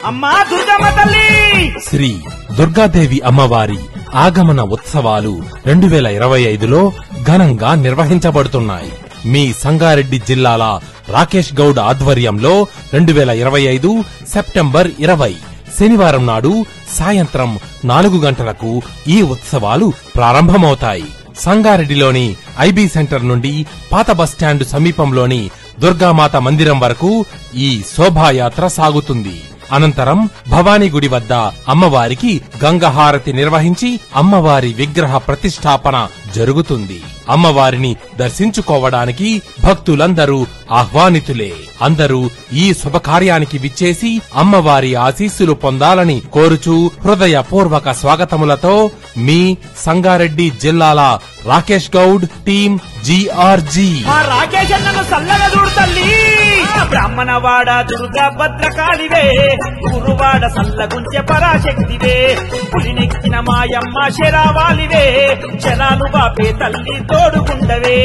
అమ్మా దుర్గమ్మ తల్లి. శ్రీ దుర్గాదేవి అమ్మవారి ఆగమన ఉత్సవాలు 2025లో ఘనంగా నిర్వహించబడుతున్నాయి. మీ సంగారెడ్డి జిల్లాల రాకేష్ గౌడ్ ఆధ్వర్యంలో 2025 సెప్టెంబర్ 20 శనివారం నాడు సాయంత్రం 4 గంటలకు ఈ ఉత్సవాలు ప్రారంభమవుతాయి. సంగారెడ్డిలోని ఐబీ సెంటర్ నుండి పాత బస్టాండ్ సమీపంలోని దుర్గామాత మందిరం వరకు ఈ శోభాయాత్ర సాగుతుంది. అనంతరం భవానీగుడి వద్ద అమ్మవారికి గంగహారతి నిర్వహించి అమ్మవారి విగ్రహ ప్రతిష్టాపన జరుగుతుంది. అమ్మవారిని దర్శించుకోవడానికి భక్తులందరూ ఆహ్వానితులే. అందరూ ఈ శుభకార్యానికి విచ్చేసి అమ్మవారి ఆశీస్సులు పొందాలని కోరుచూ హృదయపూర్వక స్వాగతములతో మీ సంగారెడ్డి జిల్లాల రాకేష్ గౌడ్ టీం GRG. రాకేష్ అన్నను సల్లగా చూడు తల్లి. బ్రాహ్మణవాడ దుర్గా భద్రకాళివే, గురువాడ సల్లగుంచె పరాశక్తివే, పులినెక్కిన మాయమ్మ శరావాలివే, శరాలు బాపే తల్లి తోడుగుండవే.